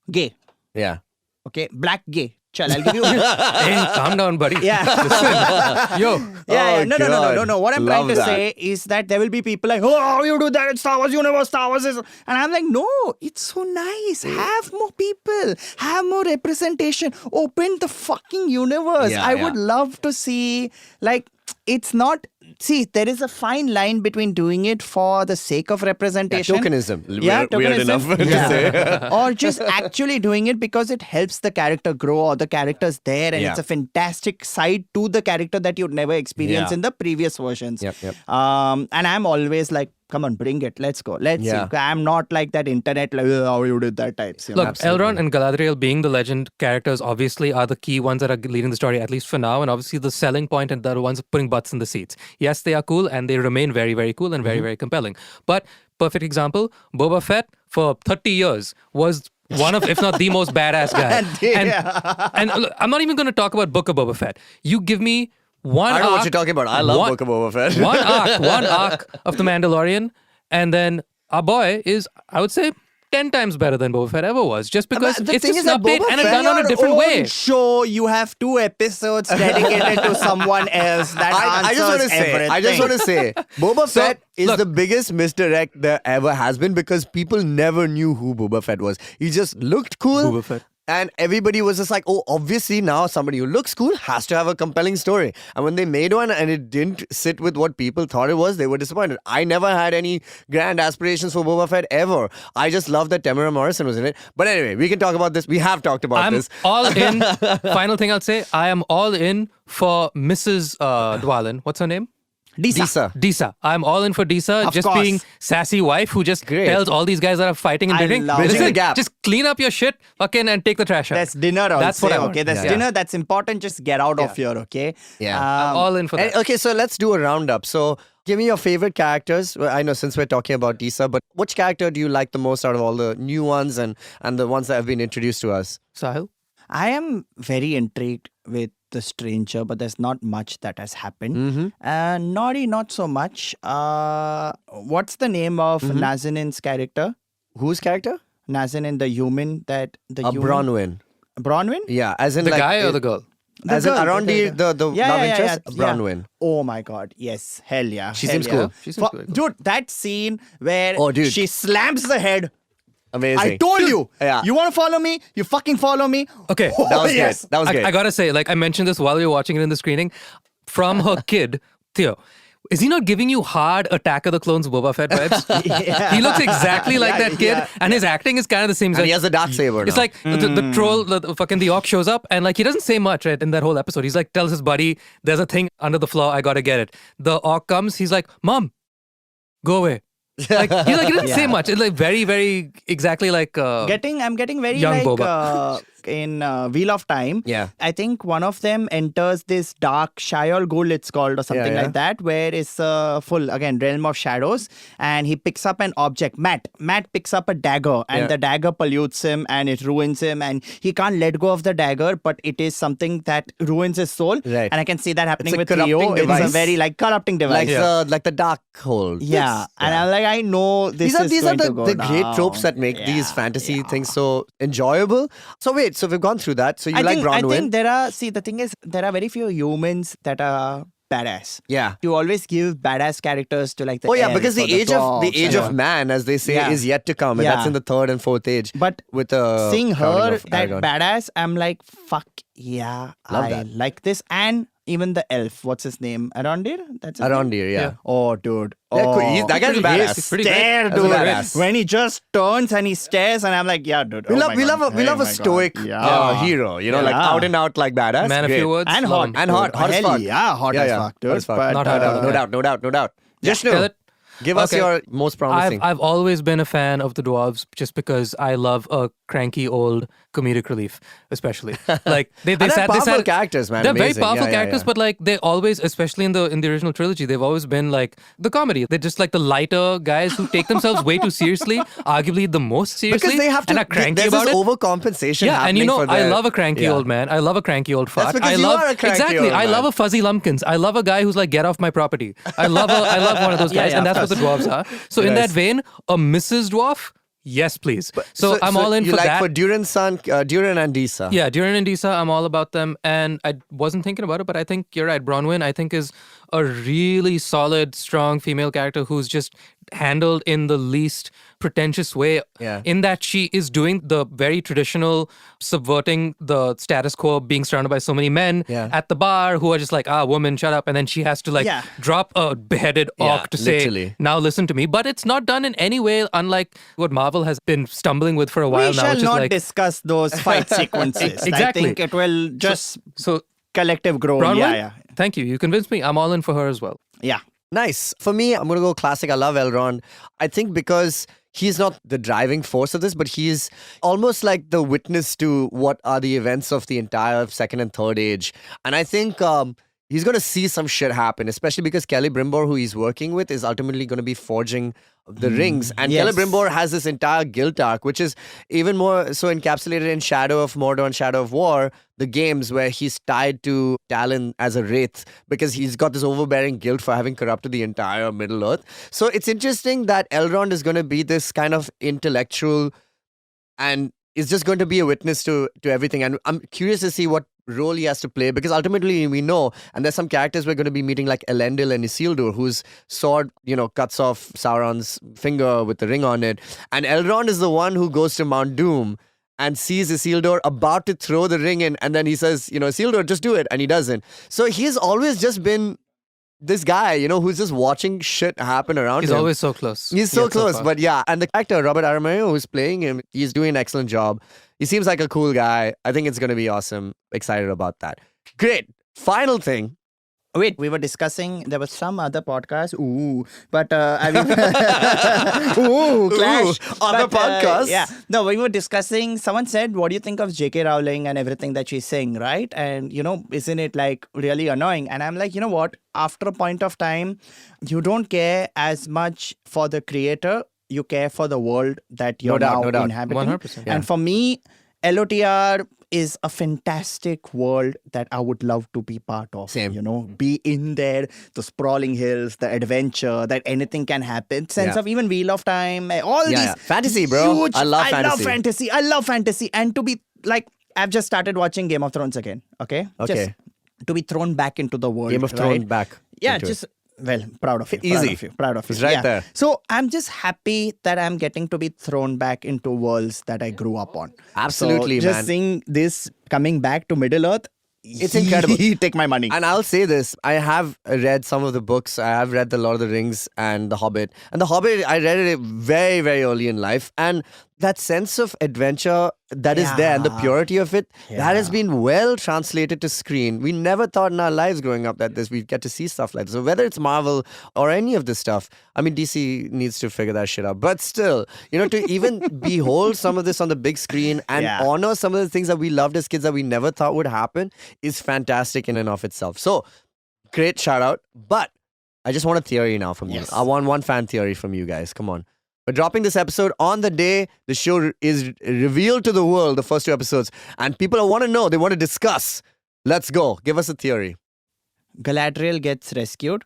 gay. Yeah. Okay, black gay. Chal, I'll give you. Hey, calm down, buddy. Yeah. Listen, yo. Yeah, Oh, God. no. What I'm Love trying to that. say is that there will be people like, oh, you do that in Star Wars universe, Star Wars is... And I'm like, no, it's so nice. Have more people. Have more representation. Open the fucking universe. Yeah, I would love to see, like, it's not... See, there is a fine line between doing it for the sake of representation. Tokenism. Yeah, Weird enough to say. Or just actually doing it because it helps the character grow or the character's there and it's a fantastic side to the character that you'd never experienced in the previous versions. Yep. And I'm always like, come on, bring it. Let's go. Let's see. I'm not like that internet, like, how you did that types. Look, Absolutely. Elrond and Galadriel being the legend characters obviously are the key ones that are leading the story, at least for now, and obviously the selling point and the ones putting butts in the seats. Yes, they are cool and they remain very, very cool and very, very compelling. But perfect example, Boba Fett for 30 years was one of, if not the most badass guy. And look, I'm not even going to talk about Book of Boba Fett. You give me one I know arc, what you're talking about. I love Book of Boba Fett. one arc of The Mandalorian, and then our boy is, I would say, 10 times better than Boba Fett ever was, just because the it's thing just is an that update Boba and it's Fett- done on a different way. Show you have 2 episodes dedicated to someone else that I just want answers to say, everything. Boba So, Fett is look. the biggest misdirect there ever has been because people never knew who Boba Fett was. He just looked cool. Boba Fett. And everybody was just like, oh, obviously now somebody who looks cool has to have a compelling story. And when they made one and it didn't sit with what people thought it was, they were disappointed. I never had any grand aspirations for Boba Fett ever. I just loved that Tamara Morrison was in it. But anyway, we can talk about this. We have talked about I'm this. all in. Final thing I'll say, I am all in for Mrs. Dwalin. What's her name? Disa. I'm all in for Disa, Of just course. being sassy wife who just Great. tells all these guys that are fighting and I drinking, love Bridging listen, the gap. just clean up your shit, fucking, and take the trash out. That's dinner also. That's what I want. Okay, that's Yeah. dinner. That's important. Just get out of here, okay? Yeah. I'm all in for that. Okay, so let's do a roundup. So give me your favorite characters. Well, I know since we're talking about Disa, but which character do you like the most out of all the new ones and the ones that have been introduced to us? Sahil? I am very intrigued with the stranger, but there's not much that has happened. Mm-hmm. Nori, not so much. What's the name of Nazanin's character? Whose character? Nazanin, the human that the human Bronwyn. Bronwyn? Yeah, as in The like guy or the girl? The as girl, in Arondi, the love interest, yeah. Bronwyn. Oh my god, yes, hell yeah. She hell seems yeah. cool. She seems cool. Dude, that scene where Oh, dude. she slams the head. Amazing. I told you. Yeah. You want to follow me? You fucking follow me. Okay. Oh, That was yes. great. That was great. I gotta say, like I mentioned this while we were watching it in the screening, from her kid, Theo. Is he not giving you hard Attack of the Clones Boba Fett vibes? Yeah. He looks exactly like Yeah, that kid, yeah. and his acting is kind of the same. He's And like- he has a dark saber It's now. like the troll, fucking the orc shows up, and like he doesn't say much right in that whole episode. He's like tells his buddy, "There's a thing under the floor. I gotta get it." The orc comes. He's like, "Mom, go away." Like he doesn't say Yeah. much. It's like very exactly like I'm getting very Young like Boba. In Wheel of Time. Yeah. I think one of them enters this dark Shayol Ghoul, it's called, or something yeah. like that, where it's full again realm of shadows, and he picks up an object. Matt picks up a dagger, and Yeah. the dagger pollutes him and it ruins him, and he can't let go of the dagger, but it is something that ruins his soul. Right. And I can see that happening a with Rio. corrupting It's a device. very like corrupting device. like the dark hole. Yeah, and I'm like, I know this is These are going to the, go the great down. tropes that make these fantasy things so enjoyable. So wait, so we've gone through that. So you like I Bronwyn? think the thing is, there are very few humans that are badass. Yeah. You always give badass characters to like the Oh yeah, elves because the or age of dwarves the age and- of man, as they say, Yeah. is yet to come, and that's Yeah. in the third and fourth age. But with the seeing crowning her of that Aragorn. badass, I'm like, fuck yeah, Love I that. like this. And even the elf, what's his name? Arondir? That's his name? Around here, yeah. Oh, dude. Yeah, cool. Oh, That guy's He's badass. He's pretty great. stare, That's a dude. badass. When he just turns and he stares, and I'm like, yeah, dude. We oh love my we God. love a we Oh love a my God. stoic Yeah. hero, you know, like Yeah. out and out like badass. Man of Great. few words. And love hot. him. And hot as Hell fuck. yeah, hot as fuck, dude. Hot as fuck. But, Not hot as No fuck. doubt, no doubt. Tell Jishnu, it. give us Okay. your most promising. I've always been a fan of the dwarves just because I love a cranky old comedic relief, especially. Like they And they're sat powerful characters, man. They're very Amazing. powerful Yeah, yeah, characters, yeah. but like they always, especially in the original trilogy, they've always been like the comedy. They're just like the lighter guys who take themselves way too seriously, arguably the most seriously, because they have to. and are cranky There's about this it. overcompensation. Yeah, and you happening know, for I their- love a cranky Yeah. old man. I love a cranky old fart. because I you love are a cranky exactly. old I man. love a fuzzy lumpkins. I love a guy who's like, get off my property. I love one of those Yeah, guys, yeah, and that's of what the dwarves are. So in Nice. that vein, a Mrs. Dwarf, yes, please. So I'm all in you for like that. for Durin and Disa. Yeah, Durin and Disa, I'm all about them. And I wasn't thinking about it, but I think you're right. Bronwyn, I think, is a really solid, strong female character who's just handled in the least pretentious way. Yeah. In that she is doing the very traditional subverting the status quo, being surrounded by so many men Yeah. at the bar who are just like, woman, shut up. And then she has to like Yeah. drop a beheaded Yeah, orc to literally. say, now listen to me. But it's not done in any way, unlike what Marvel has been stumbling with for a while We now, shall which is not like, discuss those fight sequences. I Exactly. think it will just so collective growth. Bronwyn, Yeah. thank you. You convinced me. I'm all in for her as well. Yeah. Nice. For me, I'm going to go classic. I love Elrond. I think because he's not the driving force of this, but he's almost like the witness to what are the events of the entire second and third age. And I think he's going to see some shit happen, especially because Kelly Brimbor, who he's working with, is ultimately going to be forging the rings. And yes. Kelly Brimbor has this entire guilt arc, which is even more so encapsulated in Shadow of Mordor and Shadow of War, the games where he's tied to Talon as a wraith because he's got this overbearing guilt for having corrupted the entire Middle Earth. So it's interesting that Elrond is going to be this kind of intellectual and is just going to be a witness to everything. And I'm curious to see what role he has to play because ultimately we know, and there's some characters we're going to be meeting like Elendil and Isildur, whose sword, cuts off Sauron's finger with the ring on it. And Elrond is the one who goes to Mount Doom and sees Isildur about to throw the ring in, and then he says, Isildur, just do it, and he doesn't. So he's always just been this guy, who's just watching shit happen around He's him. always so close. He's so Yet close, far. but yeah. And the actor, Robert Aramayo, who's playing him, he's doing an excellent job. He seems like a cool guy. I think it's going to be awesome. Excited about that. Great. Final thing. Wait, we were discussing, there was some other podcast. But I mean, clash. Other podcasts? Yeah. No, we were discussing, someone said, what do you think of J.K. Rowling and everything that she's saying, right? And, isn't it like really annoying? And I'm like, you know what? After a point of time, you don't care as much for the creator. You care for the world that you're No doubt. inhabiting. 100%. And for me, LOTR is a fantastic world that I would love to be part of. Same. Be in there, the sprawling hills, the adventure, that anything can happen. Sense Yeah. of even Wheel of Time, all these. Yeah. Fantasy, bro. Huge, I love fantasy. I love fantasy. And to be like, I've just started watching Game of Thrones again. Okay? Okay. Just to be thrown back into the world. Game of Thrones right? back. Yeah, into it. just well, proud of you. Easy. Proud of you. It's right there. So I'm just happy that I'm getting to be thrown back into worlds that I grew up on. Absolutely, so man. just seeing this coming back to Middle Earth, It's incredible. Take my money. And I'll say this, I have read some of the books. I have read The Lord of the Rings and The Hobbit. And The Hobbit, I read it very, very early in life. And that sense of adventure that is there and the purity of it, that has been well translated to screen. We never thought in our lives growing up that we'd get to see stuff like this. So whether it's Marvel or any of this stuff, I mean, DC needs to figure that shit out. But still, to even behold some of this on the big screen and honor some of the things that we loved as kids that we never thought would happen is fantastic in and of itself. So, great shout out. But I just want a theory now from you. I want one fan theory from you guys. Come on. We're dropping this episode on the day the show is revealed to the world, the first 2 episodes. And people want to know, they want to discuss. Let's go. Give us a theory. Galadriel gets rescued.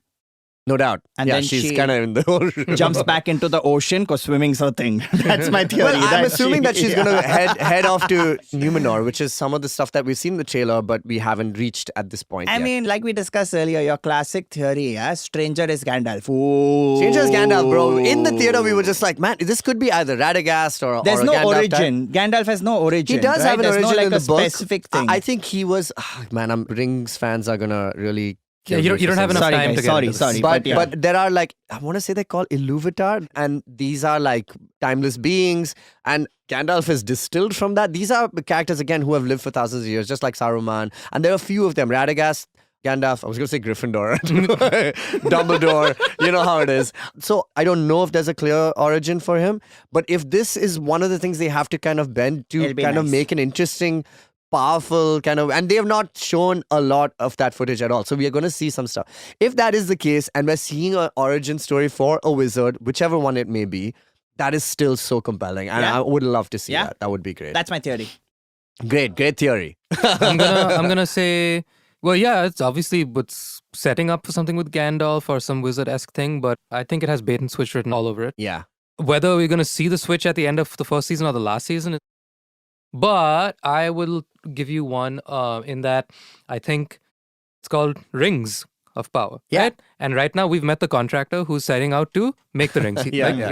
No doubt. And yeah, then she's she kind of in the whole jumps back into the ocean because swimming's her thing. That's my theory. Well, I'm that assuming that she's yeah. going to head off to Numenor, which is some of the stuff that we've seen in the trailer, but we haven't reached at this point I yet. mean, like we discussed earlier, your classic theory, Stranger is Gandalf. Ooh. Stranger is Gandalf, bro. In the theater, we were just like, man, this could be either Radagast or There's or a no Gandalf origin. type. Gandalf has no origin. He does right? have an There's origin no, like, in the a book. specific thing. I think he was, man, Rings fans are going to really... Yeah, you don't have enough Sorry, time guys, to get sorry, into this. sorry. But, yeah. but there are like, I want to say they're called Iluvatar, and these are like timeless beings, and Gandalf is distilled from that. These are characters, again, who have lived for thousands of years, just like Saruman, and there are a few of them. Radagast, Gandalf, I was going to say Gryffindor, Dumbledore, you know how it is. So I don't know if there's a clear origin for him, but if this is one of the things they have to kind of bend to It'll be kind of nice. make an interesting, powerful kind of, and they have not shown a lot of that footage at all. So we are going to see some stuff. If that is the case, and we're seeing an origin story for a wizard, whichever one it may be, that is still so compelling. And I would love to see that. That would be great. That's my theory. Great theory. I'm gonna say, well, yeah, it's obviously what's setting up for something with Gandalf or some wizard-esque thing, but I think it has bait and switch written all over it. Yeah. Whether we're gonna see the switch at the end of the first season or the last season, but I will give you one in that I think it's called Rings of Power. Yeah. Right? And right now we've met the contractor who's setting out to make the rings.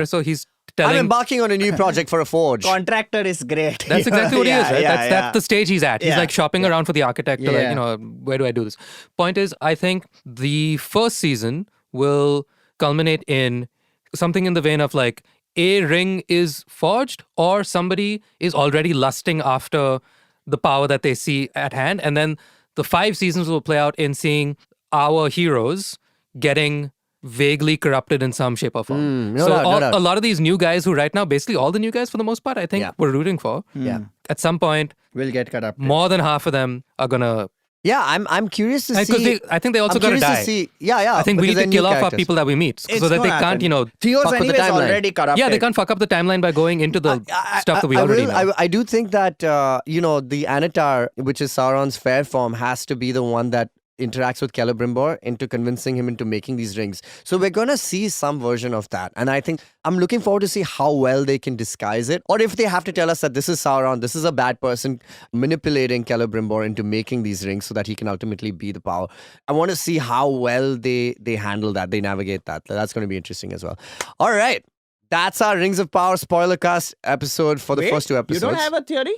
So he's telling. I'm embarking on a new project for a forge. Contractor is great. That's exactly what he is, right? That's the stage he's at. He's Yeah. like shopping around for the architect to Yeah. where do I do this? Point is, I think the first season will culminate in something in the vein of like a ring is forged or somebody is already lusting after the power that they see at hand. And then the 5 seasons will play out in seeing our heroes getting vaguely corrupted in some shape or form. no doubt. A lot of these new guys who right now, basically all the new guys for the most part, I think we're rooting for. Yeah. At some point, Will get corrupted. more than half of them are gonna. Yeah, I'm curious to see. I think they also I'm gotta curious die. to see. Yeah. I think we because need to they're kill new off our characters. people that we meet It's so that they gonna can't, happen. Theo's fuck with the anyways timeline. already corrupted. yeah, they can't fuck up the timeline by going into the stuff that we already know. I do think that the Anatar, which is Sauron's fair form, has to be the one that interacts with Celebrimbor into convincing him into making these rings. So we're gonna see some version of that, and I think I'm looking forward to see how well they can disguise it, or if they have to tell us that this is Sauron, this is a bad person manipulating Celebrimbor into making these rings so that he can ultimately be the power. I want to see how well they handle that, they navigate that. That's going to be interesting as well. All right. That's our Rings of Power Spoilercast episode for the Wait, first 2 episodes. You don't have a theory?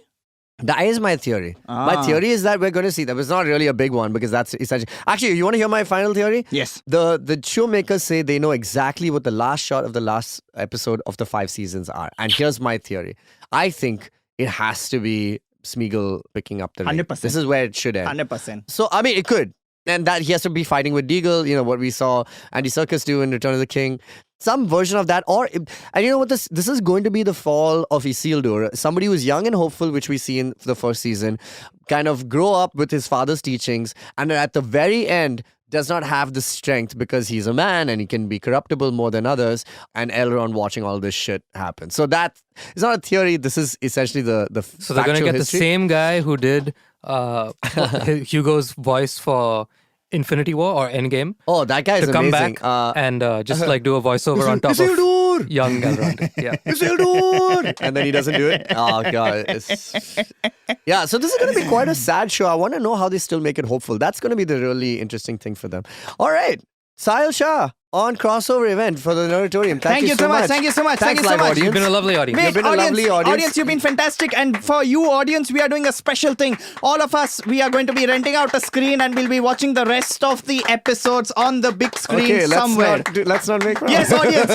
That is my theory. My Ah. theory is that we're going to see that. It's not really a big one because that's essentially. Actually, you want to hear my final theory? Yes. The showmakers say they know exactly what the last shot of the last episode of the 5 seasons are. And here's my theory. I think it has to be Smeagol picking up the ring. 100%. This is where it should end. 100%. So, I mean, it could. And that he has to be fighting with Deagle, you know, what we saw Andy Serkis do in Return of the King. Some version of that. And you know what? This is going to be the fall of Isildur. Somebody who's young and hopeful, which we see in the first season, kind of grow up with his father's teachings. And at the very end, does not have the strength because he's a man and he can be corruptible more than others. And Elrond watching all this shit happen. So that is not a theory. This is essentially the So they're going to get history. the same guy who did Hugo's voice for Infinity War or Endgame Oh, that guy is to come amazing. back and just like do a voiceover on top of young Elrond. Yeah. Isildur! And then he doesn't do it. Oh, God. Yeah, so this is going to be quite a sad show. I want to know how they still make it hopeful. That's going to be the really interesting thing for them. All right. Sahil Shah on CrossoverEvent for the Nerdatorium. Thank you so much. Thank you so much. Thanks, Thank you so live much. audience. You've been a lovely audience. Wait, You've been a lovely audience. You've been fantastic. And for you, audience, we are doing a special thing. All of us, we are going to be renting out a screen and we'll be watching the rest of the episodes on the big screen Okay, somewhere. let's not make fun. Yes, audience.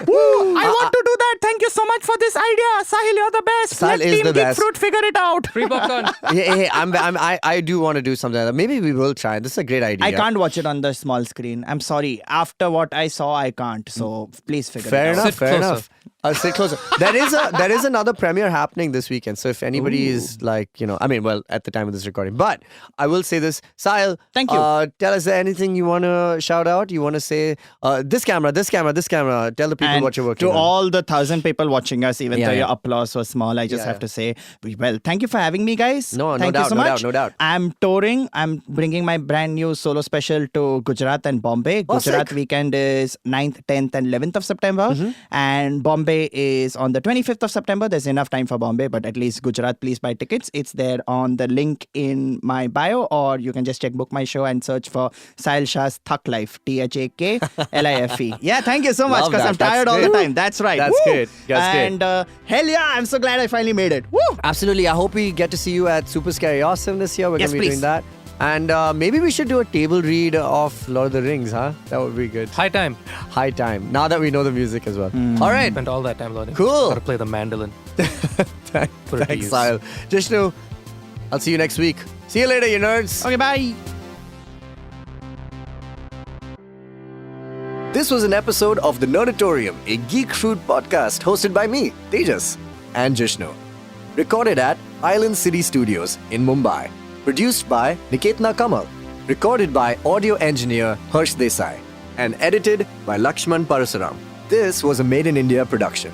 Woo, I want to do that. Thank you so much for this idea. Sahil, you're the best. Sahil Let is Team the Geek best. Fruit figure it out. Free popcorn. Hey, I do want to do something like that. Maybe we will try. This is a great idea. I can't watch it on the small screen. I'm sorry. After what I saw, I can't. So please figure Fair it out. enough. Sit Fair closer. enough. Sit closer. There is another premiere happening this weekend. So if anybody is like, at the time of this recording. But I will say this, Sahil. Thank you. Tell us, anything you want to shout out? You want to say this camera. Tell the people And what you're working to on. all the 1,000 people watching us, even Yeah, though yeah. your applause was small, I just have to say, well, thank you for having me, guys. No thank doubt, you so no much. doubt, no doubt. I'm touring. I'm bringing my brand new solo special to Gujarat and Bombay. Oh, Gujarat sick. weekend is 9th, 10th, and 11th of September. And Bombay is on the 25th of September. There's enough time for Bombay, but at least Gujarat, please buy tickets. It's there on the link in my bio, or you can just check Book My Show and search for Sahil Shah's Thak Life. THAKLIFE. Yeah, thank you so much, Love because that. I'm tired That's all the great. time. That's right. That's Woo! good. That's good. And hell yeah, I'm so glad I finally made it. Woo! Absolutely. I hope we get to see you at Super Scary Awesome this year. We're Yes, going to be please. doing that. And maybe we should do a table read of Lord of the Rings, huh? That would be good. High time. High time. Now that we know the music as well. All right. Spent all that time learning. Cool. Got to play the mandolin. Thanks, Put it to use. Sahil. Jishnu, I'll see you next week. See you later, you nerds. Okay, bye. This was an episode of The Nerdatorium, a Geek Fruit podcast hosted by me, Tejas, and Jishnu. Recorded at Island City Studios in Mumbai. Produced by Niketna Kamal. Recorded by audio engineer Harsh Desai. And edited by Lakshman Parasuram. This was a Made in India production.